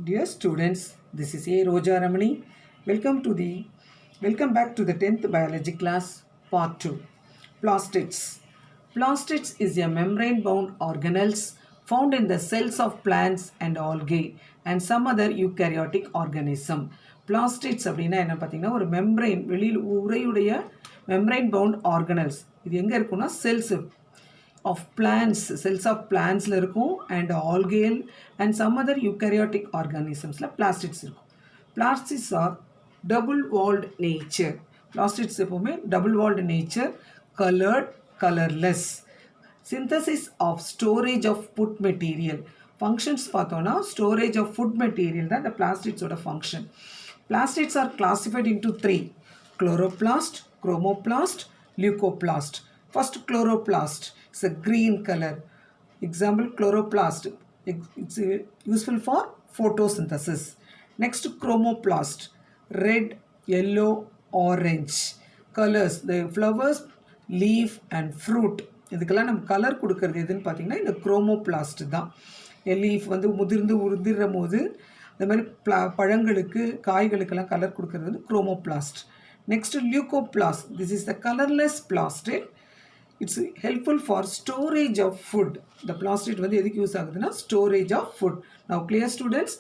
Dear students, this is A. Roja Ramani. Welcome back to the 10th biology class, part 2. Plastids. Plastids is a membrane-bound organelles found in the cells of plants and algae and some other eukaryotic organism. Plastids அப்படினா என்ன பார்த்தீங்கன்னா ஒரு membrane வெளியில் உரையுடைய membrane bound organelles. இது எங்க இருக்குன்னா cells of plants, cells of plants இருக்கும் and algae and some other eukaryotic organisms plastids இருக்கும். Plastids are double walled nature. Plastids எப்பவுமே double walled nature, colored, colorless. Synthesis of storage of food material. Functions பார்த்தோம்னா storage of food material தான் இந்த plastids ஓட function. Plastids are classified into 3: chloroplast, chromoplast, leucoplast. First, chloroplast is a green color. Example, chloroplast. It's useful for photosynthesis. Next, chromoplast. Red, yellow, orange. Colors. The flowers, leaf and fruit. இதுக்கெல்லாம் நம்ம colour கொடுக்கறது எதுன்னு பார்த்தீங்கன்னா இந்த chromoplast தான். Leaf வந்து முதிர்ந்து உதிர்ற போது இந்த மாதிரி பழங்களுக்கு காய்களுக்கெல்லாம் கலர் கொடுக்கறது வந்து chromoplast. Next leucoplast. This is the colourless plastid. It's helpful for storage of food. இந்த பிளாஸ்டிட் வந்து எதுக்கு யூஸ் ஆகுதுன்னா storage of food. Now clear students.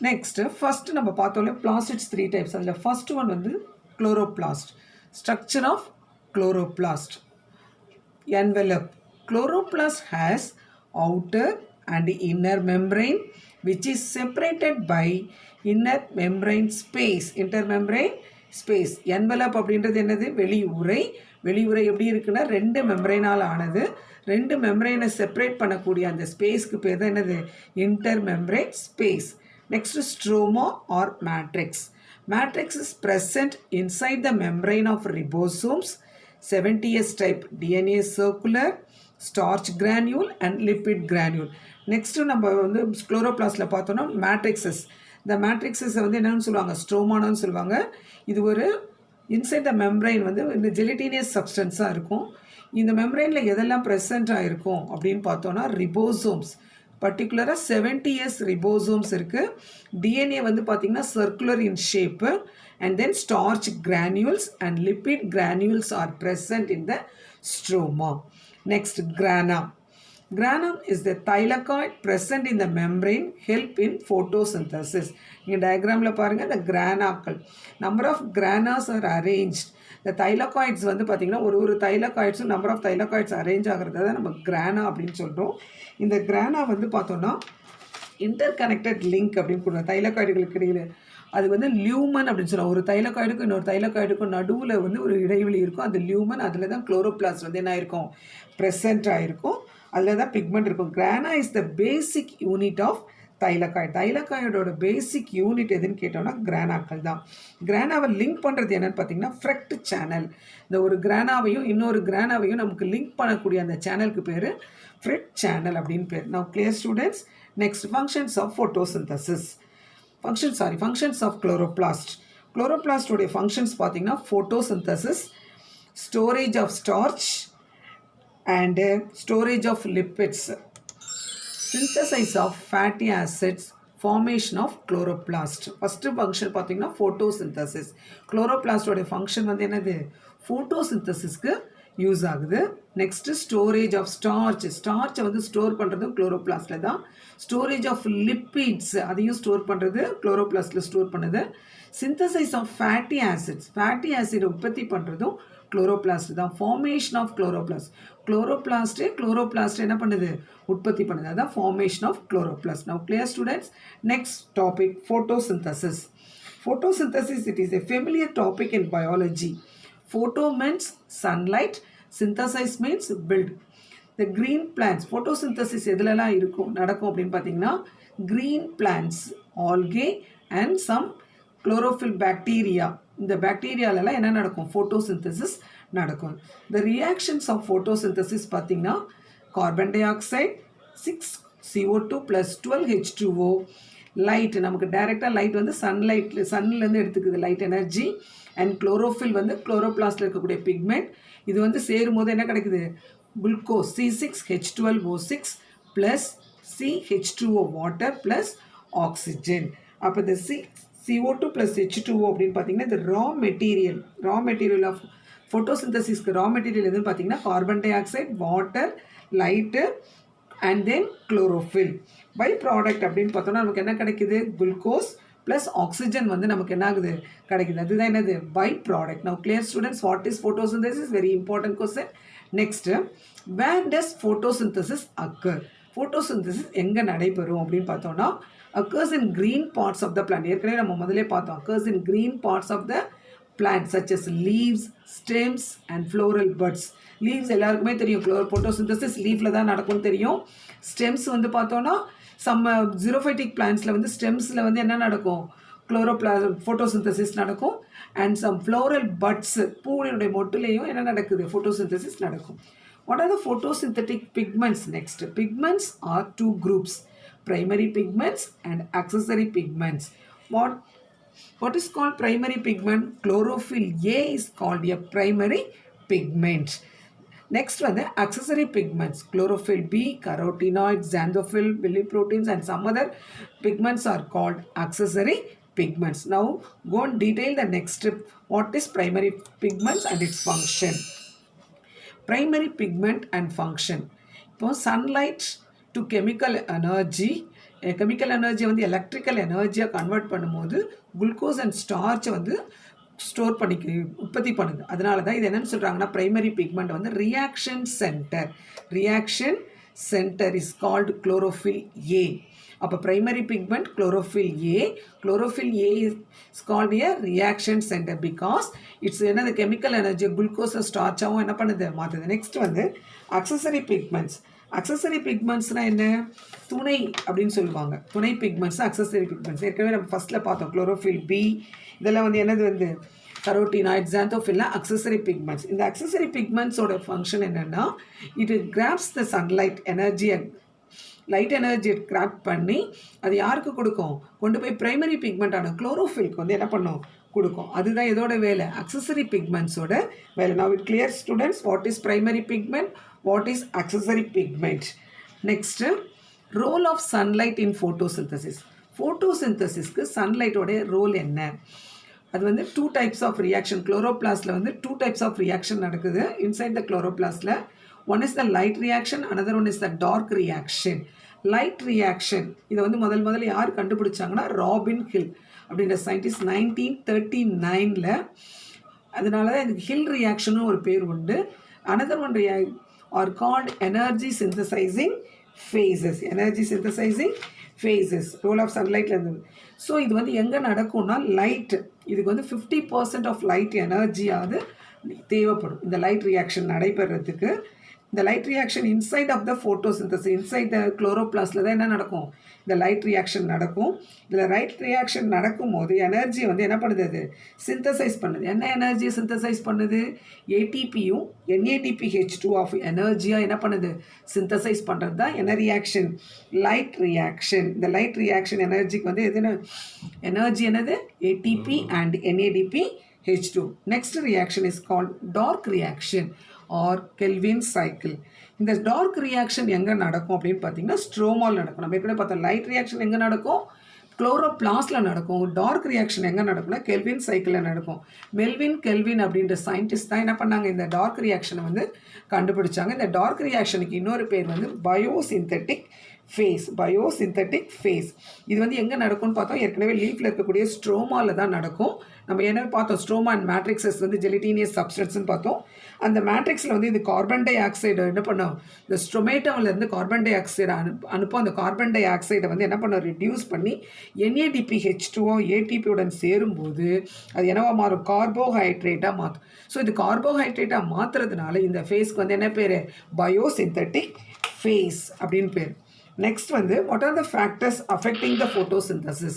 Next first நம்ம பார்த்தோம்ல பிளாஸ்டிட்ஸ் 3 டைப்ஸ். அதில் ஃபர்ஸ்ட் ஒன் வந்து chloroplast. Structure of chloroplast. Envelope. Chloroplast has outer and inner membrane which is separated by inner membrane space. Intermembrane space. Envelope அப்படின்றது என்னது? வெளியுறை. வெளியுறை எப்படி இருக்குன்னா ரெண்டு மெம்பரைனால் ஆனது. ரெண்டு மெம்பரைனை செப்பரேட் பண்ணக்கூடிய அந்த ஸ்பேஸ்க்கு பேர் தான் என்னது? Intermembrane space. Next stroma or matrix. Matrix is present inside the membrane of ribosomes, 70S type DNA circular, starch granule and lipid granule. Next நம்ம வந்து chloroplastல பார்த்தோம்னா matrices. இந்த matrices வந்து என்னன்னு சொல்லுவாங்க? ஸ்ட்ரோமான்னு சொல்லுவாங்க. இது ஒரு inside the membrane வந்து இந்த gelatinous substance-ஆ இருக்கும். இந்த membraneல எதெல்லாம் present ஆயிருக்கும் அப்படின்னு பார்த்தோம்னா ribosomes. பர்டிகுலராக 70S ribosomes இருக்குது. DNA வந்து பார்த்திங்கன்னா circular in shape and then starch granules and lipid granules are present in the stroma. Next, grana. Grana is the thylakoid present in the membrane, help in photosynthesis. இங்கே டயக்ராமில் பாருங்கள் இந்த கிரானாக்கள். Number of granas are arranged. இந்த thylakoids வந்து பார்த்திங்கன்னா ஒரு தைலகாய்ட்ஸும் நம்பர் ஆஃப் தைலகாய்ட்ஸ் அரேஞ்ச் ஆகிறத தான் நம்ம கிரானா அப்படின்னு சொல்கிறோம். இந்த கிரானா வந்து பார்த்தோன்னா இன்டர் கனெக்டட் லிங்க் அப்படின்னு கொடுக்குறோம் தைலகாய்டுகளுக்கு இடையில். அது வந்து லியூமன் அப்படின்னு சொல்லுவோம். ஒரு தைலகாய்டுக்கும் இன்னொரு தைலகாய்டுக்கும் நடுவில் வந்து ஒரு இடைவெளி இருக்கும். அது லியூமன். அதில் தான் குளோரோபிளாஸ்ட் வந்து என்ன ஆயிருக்கும்? ப்ரெசென்ட் ஆகிருக்கும். அதில் தான் பிக்மெண்ட் இருக்கும். Grana is the basic unit of thylakoid. தைலகாய்டோட பேசிக் யூனிட் எதுன்னு கேட்டோம்னா கிரானாக்கள் தான். கிரானாவை லிங்க் பண்ணுறது என்னென்னு பார்த்தீங்கன்னா ஃப்ரெக்ட் சேனல். இந்த ஒரு கிரானாவையும் இன்னொரு கிரானாவையும் நமக்கு லிங்க் பண்ணக்கூடிய அந்த சேனலுக்கு பேர் ஃப்ரெட் சேனல் அப்படின்னு பேர். Now clear students. Next functions of photosynthesis. Functions of chloroplast. குளோரோபிளாஸ்டோடைய ஃபங்க்ஷன்ஸ் பார்த்தீங்கன்னா photosynthesis, storage of starch and storage of lipids, synthesis of fatty acids, formation of chloroplast. First function பார்த்தீங்கன்னா photosynthesis. chloroplastோட function வந்து என்னது? photosynthesisக்கு use ஆகுது. Next storage of starch. ஸ்டார்ச்சை வந்து ஸ்டோர் பண்ணுறதும் குளோரோபிளாஸ்டில் தான். ஸ்டோரேஜ் ஆஃப் லிப்பிட்ஸ் அதையும் ஸ்டோர் பண்ணுறது குளோரோபிளாஸ்டில் ஸ்டோர் பண்ணுது. Synthesise of fatty acids. Fatty acid உற்பத்தி பண்ணுறதும் குளோரோபிளாஸ்ட் தான். Formation of chloroplast. குளோரோபிளாஸ்ட் என்ன பண்ணுது? உற்பத்தி பண்ணுது. அதான் formation of chloroplast. Now clear students. Next topic photosynthesis. Photosynthesis, it is a familiar topic in biology. Photo means sunlight, synthesis means build. The green plants, photosynthesis எதுலலாம் இருக்கும் நடக்கும் அப்படின்னு பார்த்தீங்கன்னா green plants, algae and some chlorophyll bacteria. இந்த பாக்டீரியாலலாம் என்ன நடக்கும்? photosynthesis நடக்கும். The reactions of photosynthesis பார்த்தீங்கன்னா carbon di oxide 6CO2 + 12H2O, light நமக்கு டைரெக்டாக லைட் வந்து சன்லேருந்து எடுத்துக்குது லைட் எனர்ஜி. அண்ட் குளோரோஃபில் வந்து குளோரோபிளாஸ்டில் இருக்கக்கூடிய பிக்மெண்ட். இது வந்து சேரும் போது என்ன கிடைக்குது? Glucose C6H12O6 + CH2O water plus oxygen. அப்போ the CO2 plus H2O அப்படின்னு பார்த்தீங்கன்னா the raw material of photosynthesisக்கு raw material எதுன்னு பார்த்தீங்கன்னா carbon dioxide, water, light and then chlorophyll. By product அப்படின்னு பார்த்தோம்னா நமக்கு என்ன கிடைக்குது? குளுக்கோஸ் ப்ளஸ் ஆக்சிஜன் வந்து நமக்கு என்ன ஆகுது? கிடைக்குது. அதுதான் என்னது? By product. Now clear students, what is photosynthesis? Very important question. Next, where does photosynthesis occur? photosynthesis எங்கே நடைபெறும் அப்படின்னு பார்த்தோம்னா occurs in green parts of the plant. ஏற்கனவே நம்ம முதலே பார்த்தோம். occurs in green parts of the plant such as leaves, stems and floral buds. leaves எல்லாருக்குமே தெரியும். photosynthesis leafல தான் நடக்கும்னு தெரியும். stems வந்து பார்த்தோம்னா some xerophytic plantsல வந்து ஸ்டெம்ஸில் வந்து என்ன நடக்கும்? photosynthesis நடக்கும். and some floral buds, பூவினுடைய மொட்டுலேயும் என்ன நடக்குது? photosynthesis நடக்கும். What are the photosynthetic pigments? Next, pigments are two groups, primary pigments and accessory pigments. What is called primary pigment? Chlorophyll A is called a primary pigment. Next one, the accessory pigments. Chlorophyll B, carotenoids, xanthophyll, bilirubins and some other pigments are called accessory pigments. Now go and detail the next step. What is primary pigments and its function? Primary pigment and function. இப்போ sunlight to chemical energy, chemical energy வந்து electrical எனர்ஜியாக convert பண்ணும்போது glucose and ஸ்டார்ச்சை வந்து store உற்பத்தி பண்ணுது. அதனால தான் இது என்னென்னு சொல்கிறாங்கன்னா பிரைமரி பிக்மெண்ட் வந்து reaction centre is called chlorophyll A. அப்போ primary pigment chlorophyll A is called a reaction centre because it's என்னது கெமிக்கல் எனர்ஜி குளுக்கோஸை ஸ்டார்ச்சாகவும் என்ன பண்ணுது? மாற்றுது. நெக்ஸ்ட் வந்து அக்சசரி பிக்மெண்ட்ஸ்னால் என்ன? துணை அப்படின்னு சொல்லுவாங்க. துணை பிக்மெண்ட்ஸ் அக்சசரி பிக்மெண்ட்ஸ். ஏற்கனவே நம்ம ஃபஸ்ட்டில் பார்த்தோம். குளோரோஃபில் பி இதெல்லாம் வந்து என்னது வந்து கரோட்டினாய்ட், xanthophyll அக்சசரி பிக்மெண்ட்ஸ். இந்த அக்சசரி பிக்மெண்ட்ஸோட ஃபங்க்ஷன் என்னென்னா இட் கிராப்ஸ் த சன்லைட் எனர்ஜியை, லைட் எனர்ஜியை கிராப் பண்ணி அது யாருக்கு கொடுக்கும்? கொண்டு போய் பிரைமரி பிக்மெண்ட்டான குளோரோஃபில்க்கு வந்து என்ன பண்ணும்? கொடுக்கும். அதுதான் இதோட வேலை, அக்சசரி பிக்மெண்ட்ஸோட வேலை. Now it clear students what is primary pigment, what is accessory pigment. Next, role of sunlight in photosynthesis. photosynthesisக்கு சன்லைட்டோட ரோல் என்ன? அது வந்து 2 types of reaction. குளோரோபிளாஸ்டில் வந்து 2 types of reaction நடக்குது inside the chloroplastல. One is the light reaction, another one is the dark reaction. Light reaction இதை வந்து முதல்ல யார் கண்டுபிடிச்சாங்கன்னா ராபின் ஹில் அப்படின்ற சயின்டிஸ்ட் 1939ல். அதனால தான் இதுக்கு ஹில் ரியாக்ஷனும் ஒரு பேர் உண்டு. Another one are called energy synthesising phases. Role of சன்லைட்டில் இருந்தது. ஸோ இது வந்து எங்கே நடக்கும்னா லைட், இதுக்கு வந்து 50% ஆஃப் லைட் எனர்ஜியாவது தேவைப்படும் இந்த லைட் ரியாக்ஷன் நடைபெறத்துக்கு. இந்த light reaction inside of the photosynthesis, inside the குளோரோபிளாஸ்டில் தான் என்ன நடக்கும்? இந்த லைட் ரியாக்ஷன் நடக்கும். இதில் லைட் ரியாக்ஷன் நடக்கும்போது எனர்ஜி வந்து என்ன பண்ணுது? அது சிந்தசைஸ் பண்ணுது. என்ன எனர்ஜியை சிந்தசைஸ் பண்ணுது? ஏடிபியும் NADPH2 ஆஃப் எனர்ஜியாக என்ன பண்ணுது? சிந்தசைஸ் பண்ணுறது தான் என்ன ரியாக்ஷன்? Light reaction. இந்த லைட் ரியாக்ஷன் எனர்ஜிக்கு வந்து எதுன்னு எனர்ஜி என்னது? ATP and NADPH2. Next reaction is called dark reaction or Calvin cycle. இந்த டார்க் ரியாக்ஷன் எங்கே நடக்கும் அப்படின்னு பார்த்தீங்கன்னா ஸ்ட்ரோமால் நடக்கும். நம்ம ஏற்கனவே பார்த்தோம் லைட் ரியாக்ஷன் எங்கே நடக்கும்? குளோரோபிளாஸ்டில் நடக்கும். டார்க் ரியாக்ஷன் எங்கே நடக்கும்னா கெல்வின் சைக்கிளில் நடக்கும். கெல்வின் அப்படின்ற சயின்டிஸ்ட் தான் என்ன பண்ணாங்க? இந்த டார்க் ரியாக்ஷனை வந்து கண்டுபிடிச்சாங்க. இந்த டார்க் ரியாக்ஷனுக்கு இன்னொரு பேர் வந்து பயோசிந்தட்டிக் ஃபேஸ். இது வந்து எங்கே நடக்கும்னு பார்த்தோம்? ஏற்கனவே லீஃபில் இருக்கக்கூடிய ஸ்ட்ரோமாவில் தான் நடக்கும். நம்ம என்ன பார்த்தோம்? ஸ்ட்ரோமா அண்ட் மேட்ரிக்ஸஸ் வந்து ஜெலிட்டீனியஸ் சப்ஸ்டன்ஸ்னு பார்த்தோம். அந்த மேட்ரிக்ஸில் வந்து இது கார்பன் டை ஆக்சைடை என்ன பண்ணோம்? இந்த ஸ்ட்ரோமேட்டோவிலேருந்து கார்பன் டை ஆக்சைடை அனுப்போம். அந்த கார்பன் டை ஆக்சைடை வந்து என்ன பண்ணோம்? ரெடியூஸ் பண்ணி NADPH2 ATPயுடன் சேரும்போது அது என்னவா மாறும்? கார்போஹைட்ரேட்டாக மாற்றும். ஸோ இது கார்போஹைட்ரேட்டாக மாற்றுறதுனால இந்த ஃபேஸ்க்கு வந்து என்ன பேர்? பயோசிந்தட்டிக் ஃபேஸ் அப்படின்னு பேர். நெக்ஸ்ட் வந்து what are the factors affecting the photosynthesis?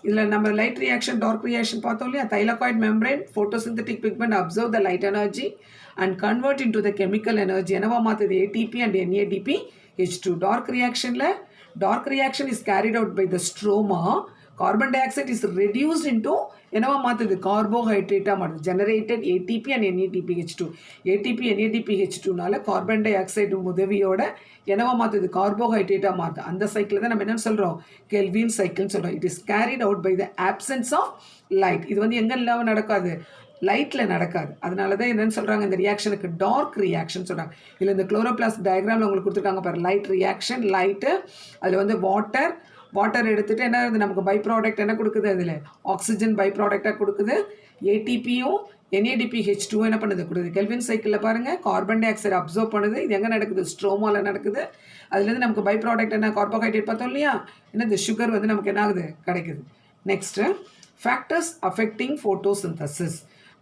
இதில் நம்ம லைட் ரியாக்ஷன் டார்க் ரியாக்ஷன் பார்த்தோம் இல்லையா? Thylakoid membrane photosynthetic pigment absorb the light energy and convert into the chemical energy என்னவா மாற்றுது? ATP and NADPH2. Dark reaction is carried out by the stroma carbon dioxide is reduced into என்னவா மாற்றுது கார்போஹைட்ரேட்டாக மாற்றுது generated ATP and NADPH2 ATP NADPH2னால carbon dioxide உதவியோட என்னவா மாற்றுது கார்போஹைட்ரேட்டாக மாற்றுது அந்த சைக்கிள் தான் நம்ம என்னென்னு சொல்கிறோம் கெல்வின் சைக்கிள்னு சொல்கிறோம் it is carried out by the absence of light இது வந்து எங்கே இல்லாமல் நடக்காது லைட்டில் நடக்காது அதனால தான் என்னென்னு சொல்கிறாங்க இந்த ரியாக்ஷனுக்கு டார்க் ரியாக்ஷன் சொல்கிறாங்க இல்லை இந்த குளோரோபிளாஸ்ட் டயக்ராமில் உங்களுக்கு கொடுத்துருக்காங்க பாரு லைட் ரியாக்ஷன் லைட்டு அதில் வந்து வாட்டர் எடுத்துகிட்டு என்ன இருக்குது நமக்கு பை ப்ராடக்ட் என்ன கொடுக்குது அதில் ஆக்சிஜன் பை ப்ராடக்டாக கொடுக்குது ஏடிபியும் NADPH2 என்ன பண்ணுது கொடுக்குது கெல்வின் சைக்கிளில் பாருங்கள் கார்பன் டை ஆக்சைடு அப்சர்வ் பண்ணுது இது எங்கே நடக்குது ஸ்ட்ரோமாவில் நடக்குது அதுலேருந்து நமக்கு பை ப்ராடக்ட் என்ன கார்போஹைட்ரேட் பார்த்தோம் இல்லையா என்னது சுகர் வந்து நமக்கு என்ன ஆகுது கிடைக்குது next factors affecting photosynthesis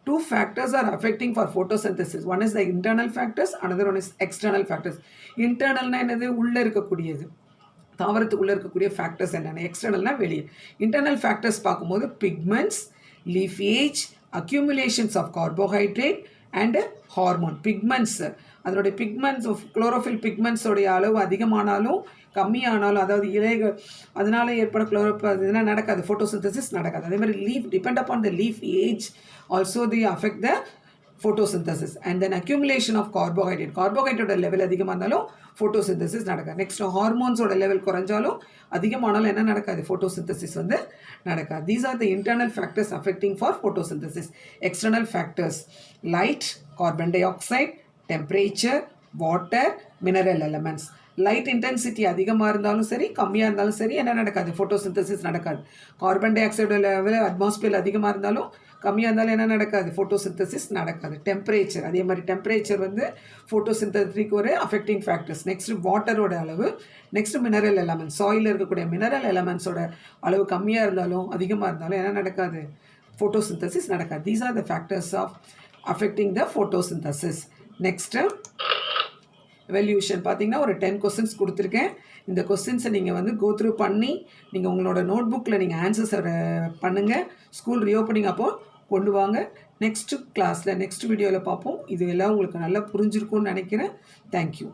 Two factors are affecting for photosynthesis. One is the internal factors, another one is external factors. Internal என்னது உள்ளே இருக்கக்கூடியது தாவரத்துக்குள்ளே இருக்கக்கூடிய ஃபேக்டர்ஸ் என்னென்ன எக்ஸ்டர்னல்னால் வெளியே இன்டர்னல் ஃபேக்டர்ஸ் பார்க்கும்போது pigments leafage accumulations of carbohydrate and hormone pigments அதனுடைய pigments chlorophyll பிக்மெண்ட்ஸோடைய அளவு அதிகமானாலும் கம்மியானாலும் அதாவது இலைகள் அதனால் ஏற்பட இதெல்லாம் நடக்காது ஃபோட்டோசிந்தசிஸ் நடக்காது அதே மாதிரி leaf depend upon the leaf age also the affect the photosynthesis and then accumulation of carbohydrate level அதிகமாக இருந்தாலும் ஃபோட்டோசிந்தசிஸ் நடக்காது நெக்ஸ்ட் ஹார்மோன்ஸோட லெவல் குறைஞ்சாலும் அதிகமானாலும் என்ன நடக்காது ஃபோட்டோசிந்தசிஸ் வந்து நடக்காது these are the internal factors affecting for photosynthesis external factors light carbon di oxide temperature water mineral elements light intensity அதிகமாக இருந்தாலும் சரி கம்மியாக இருந்தாலும் சரி என்ன நடக்காது ஃபோட்டோசிந்தசிஸ் நடக்காது carbon di oxide level atmosphere அதிகமாக இருந்தாலும் கம்மியாக இருந்தாலும் என்ன நடக்காது ஃபோட்டோசிந்தசிஸ் நடக்காது டெம்பரேச்சர் அதே மாதிரி டெம்பரேச்சர் வந்து ஃபோட்டோசிந்தசிஸ்க்கு ஒரு அஃபெக்டிங் ஃபேக்டர்ஸ் நெக்ஸ்ட்டு வாட்டரோட அளவு நெக்ஸ்ட்டு மினரல் எலமெண்ட்ஸ் சாயில் இருக்கக்கூடிய மினரல் எலமெண்ட்ஸோட அளவு கம்மியாக இருந்தாலும் அதிகமாக இருந்தாலும் என்ன நடக்காது ஃபோட்டோசிந்தசிஸ் நடக்காது these are the factors of affecting the photosynthesis next evolution பார்த்தீங்கன்னா ஒரு 10 கொஸ்டின்ஸ் கொடுத்துருக்கேன் இந்த கொஸ்டின்ஸை நீங்கள் வந்து கோத்ரூ பண்ணி நீங்கள் உங்களோட நோட் புக்கில் நீங்கள் ஆன்சர்ஸை பண்ணுங்கள் ஸ்கூல் ரீஓப்பனிங் அப்போது கொண்டு வாங்க நெக்ஸ்ட்டு கிளாஸில் நெக்ஸ்ட் வீடியோவில் பார்ப்போம் இது எல்லாம் உங்களுக்கு நல்லா புரிஞ்சிருக்கும்னு நினைக்கிறேன் தேங்க்யூ